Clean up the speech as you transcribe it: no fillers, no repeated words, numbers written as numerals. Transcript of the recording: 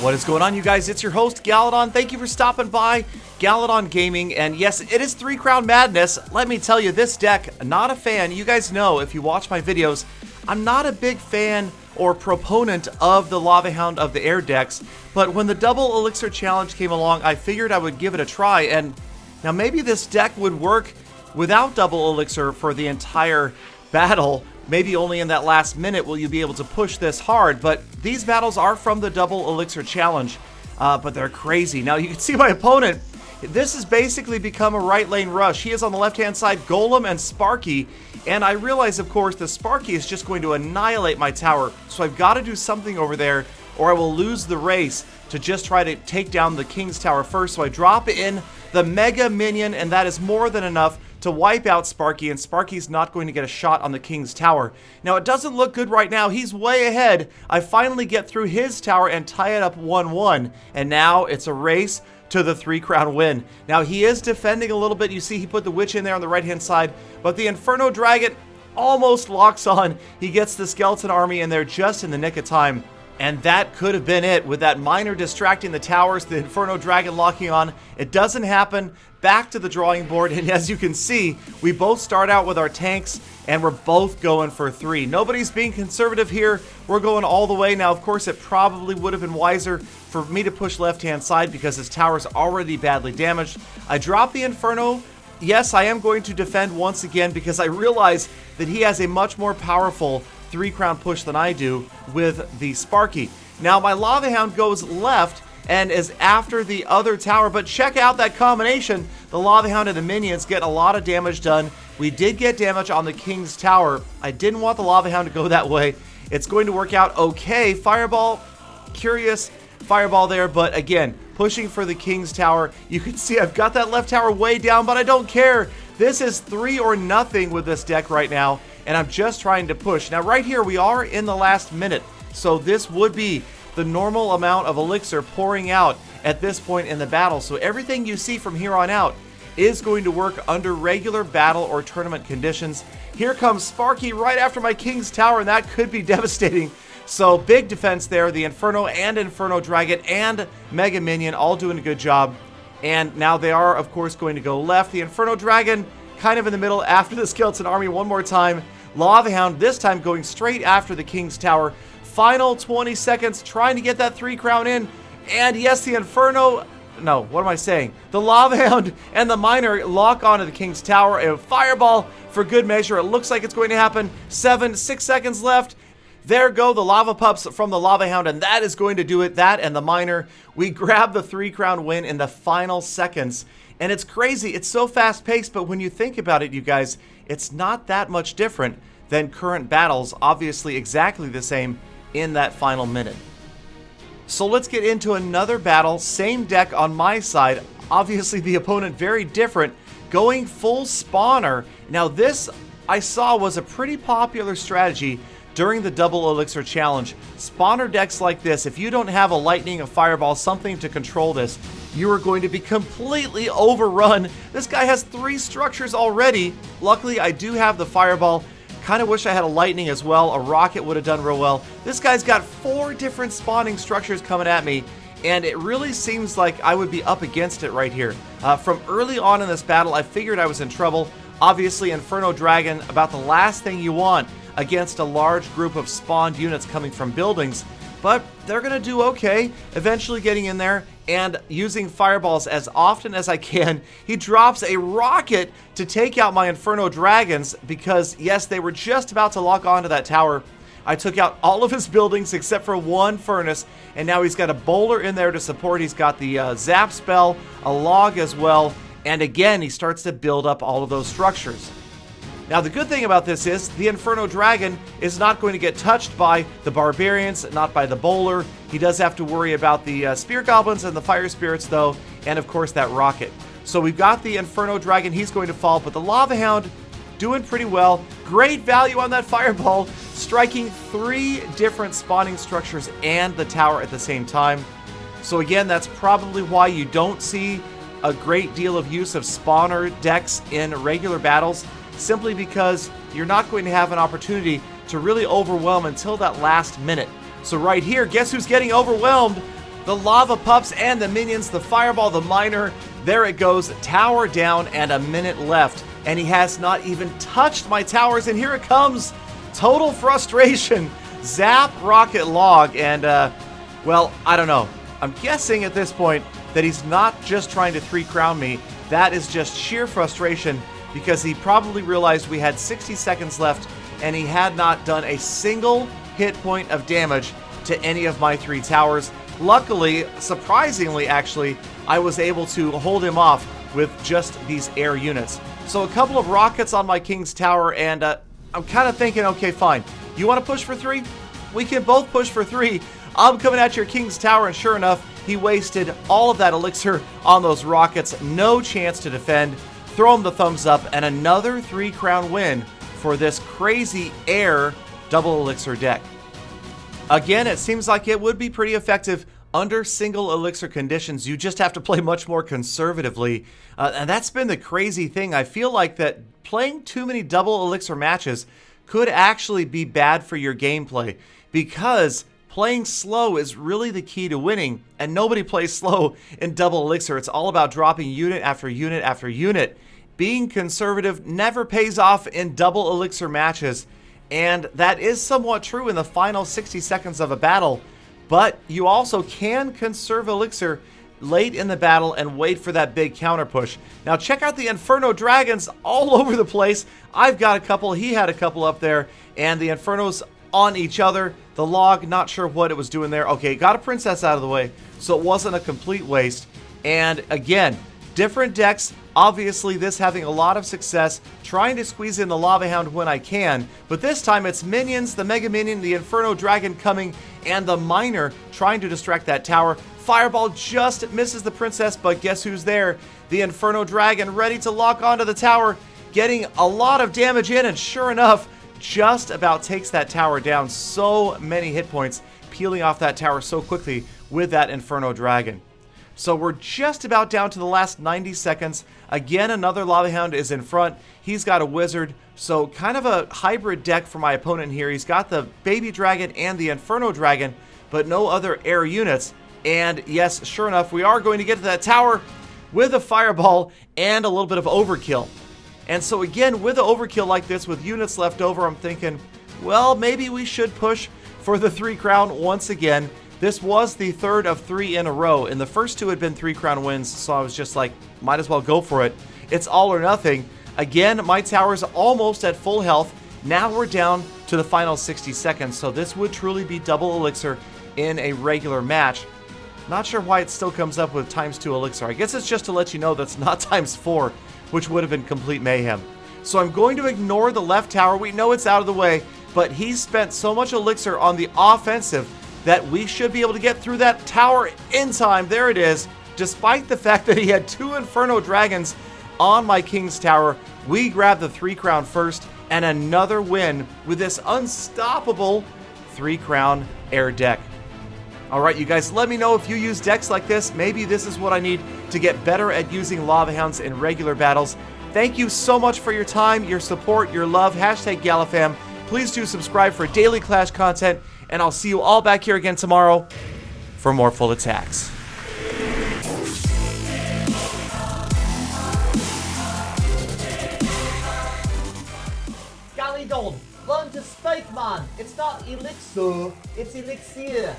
What is going on, you guys? It's your host, Galadon. Thank you for stopping by, Galadon Gaming. And yes, it is 3 Crown Madness. Let me tell you, this deck, not a fan. You guys know, if you watch my videos, I'm not a big fan or proponent of the Lava Hound of the air decks. But when the double elixir challenge came along, I figured I would give it a try. And now maybe this deck would work without double elixir for the entire battle. Maybe only in that last minute will you be able to push this hard, but these battles are from the double elixir challenge, but they're crazy. Now you can see my opponent. This has basically become a right lane rush. He is on the left hand side, Golem and Sparky, and I realize, of course, the Sparky is just going to annihilate my tower, so I've got to do something over there or I will lose the race to just try to take down the King's Tower first. So I drop in the Mega Minion, and that is more than enough to wipe out Sparky, and Sparky's not going to get a shot on the King's Tower. Now, it doesn't look good right now. He's way ahead. I finally get through his tower and tie it up 1-1, and now it's a race to the 3 Crown win. Now, he is defending a little bit. You see he put the Witch in there on the right-hand side, but the Inferno Dragon almost locks on. He gets the Skeleton Army in there just in the nick of time. And that could have been it, with that miner distracting the towers, the Inferno Dragon locking on. It doesn't happen. Back to the drawing board, and as you can see, we both start out with our tanks, and we're both going for 3. Nobody's being conservative here. We're going all the way. Now, of course, it probably would have been wiser for me to push left-hand side because his tower's already badly damaged. I drop the Inferno. Yes, I am going to defend once again because I realize that he has a much more powerful 3 Crown push than I do with the Sparky. Now, my Lava Hound goes left and is after the other tower, but check out that combination. The Lava Hound and the minions get a lot of damage done. We did get damage on the King's Tower. I didn't want the Lava Hound to go that way. It's going to work out okay. Fireball, curious fireball there, but again, pushing for the King's Tower. You can see I've got that left tower way down, but I don't care. This is 3 or nothing with this deck right now, and I'm just trying to push. Now, right here, we are in the last minute, so this would be the normal amount of elixir pouring out at this point in the battle. So everything you see from here on out is going to work under regular battle or tournament conditions. Here comes Sparky right after my King's Tower, and that could be devastating. So big defense there. The Inferno and Inferno Dragon and Mega Minion all doing a good job. And now they are, of course, going to go left. The Inferno Dragon kind of in the middle after the Skeleton Army one more time. Lava Hound this time going straight after the King's Tower. Final 20 seconds trying to get that 3 Crown in. And yes, the Inferno... No, what am I saying? The Lava Hound and the Miner lock onto the King's Tower. A fireball for good measure. It looks like it's going to happen. 6 seconds left. There go the Lava Pups from the Lava Hound, and that is going to do it. That and the Miner. We grab the 3 Crown win in the final seconds. And it's crazy. It's so fast-paced, but when you think about it, you guys, it's not that much different than current battles. Obviously exactly the same in that final minute. So let's get into another battle. Same deck on my side. Obviously the opponent very different, going full spawner. Now this I saw was a pretty popular strategy during the double elixir challenge. Spawner decks like this, if you don't have a lightning, a fireball, something to control this, you are going to be completely overrun. This guy has 3 structures already. Luckily I do have the fireball. Kind of wish I had a lightning as well. A rocket would have done real well. This guy's got 4 different spawning structures coming at me, and it really seems like I would be up against it right here. From early on in this battle, I figured I was in trouble. Obviously, Inferno Dragon, about the last thing you want against a large group of spawned units coming from buildings, but they're going to do okay, eventually getting in there and using fireballs as often as I can. He drops a rocket to take out my Inferno Dragons because, yes, they were just about to lock onto that tower. I took out all of his buildings except for 1 furnace, and now he's got a bowler in there to support. He's got the zap spell, a log as well, and again, he starts to build up all of those structures. Now, the good thing about this is the Inferno Dragon is not going to get touched by the Barbarians, not by the Bowler. He does have to worry about the Spear Goblins and the Fire Spirits, though, and of course that rocket. So we've got the Inferno Dragon. He's going to fall, but the Lava Hound doing pretty well. Great value on that Fireball, striking 3 different spawning structures and the tower at the same time. So again, that's probably why you don't see a great deal of use of spawner decks in regular battles, simply because you're not going to have an opportunity to really overwhelm until that last minute. So right here, guess who's getting overwhelmed? The lava pups and the minions, the fireball, the miner. There it goes, tower down and a minute left. And he has not even touched my towers, and here it comes. Total frustration. Zap, rocket, log, and well, I don't know. I'm guessing at this point that he's not just trying to 3-crown me. That is just sheer frustration because he probably realized we had 60 seconds left and he had not done a single hit point of damage to any of my 3 towers. Luckily, surprisingly actually, I was able to hold him off with just these air units. So a couple of rockets on my King's Tower, and I'm kind of thinking, okay, fine. You want to push for 3? We can both push for 3. I'm coming at your King's Tower, and sure enough, he wasted all of that elixir on those rockets. No chance to defend. Throw him the thumbs up, and another 3-crown win for this crazy air double elixir deck. Again, it seems like it would be pretty effective under single elixir conditions. You just have to play much more conservatively. And that's been the crazy thing. I feel like that playing too many double elixir matches could actually be bad for your gameplay, because playing slow is really the key to winning, and nobody plays slow in double elixir. It's all about dropping unit after unit after unit. Being conservative never pays off in double elixir matches, and that is somewhat true in the final 60 seconds of a battle, but you also can conserve elixir late in the battle and wait for that big counter push. Now check out the Inferno Dragons all over the place. I've got a couple, he had a couple up there, and the Infernos on each other. The log, not sure what it was doing there. Okay, got a princess out of the way, so it wasn't a complete waste. And again, different decks. Obviously, this having a lot of success, trying to squeeze in the Lava Hound when I can, but this time it's minions, the Mega Minion, the Inferno Dragon coming, and the Miner trying to distract that tower. Fireball just misses the princess, but guess who's there? The Inferno Dragon ready to lock onto the tower, getting a lot of damage in, and sure enough, just about takes that tower down. So many hit points peeling off that tower so quickly with that Inferno Dragon. So we're just about down to the last 90 seconds. Again, another Lava Hound is in front. He's got a wizard, so kind of a hybrid deck for my opponent here. He's got the Baby Dragon and the Inferno Dragon, but no other air units. And yes, sure enough, we are going to get to that tower with a fireball and a little bit of overkill. And so again, with the overkill like this, with units left over, I'm thinking, well, maybe we should push for the 3-crown once again. This was the third of 3 in a row, and the first 2 had been 3-crown wins, so I was just like, might as well go for it. It's all or nothing. Again, my tower's almost at full health. Now we're down to the final 60 seconds, so this would truly be double elixir in a regular match. Not sure why it still comes up with ×2 elixir. I guess it's just to let you know that's not ×4, which would have been complete mayhem. So I'm going to ignore the left tower. We know it's out of the way, but he's spent so much elixir on the offensive that we should be able to get through that tower in time. There it is. Despite the fact that he had 2 Inferno Dragons on my King's Tower, we grabbed the 3-crown first, and another win with this unstoppable 3-crown air deck. Alright, you guys, let me know if you use decks like this. Maybe this is what I need to get better at using Lava Hounds in regular battles. Thank you so much for your time, your support, your love. #GalaFam. Please do subscribe for daily Clash content, and I'll see you all back here again tomorrow for more full attacks. Golly Gold, learn to speak, man. It's not elixir, it's elixir.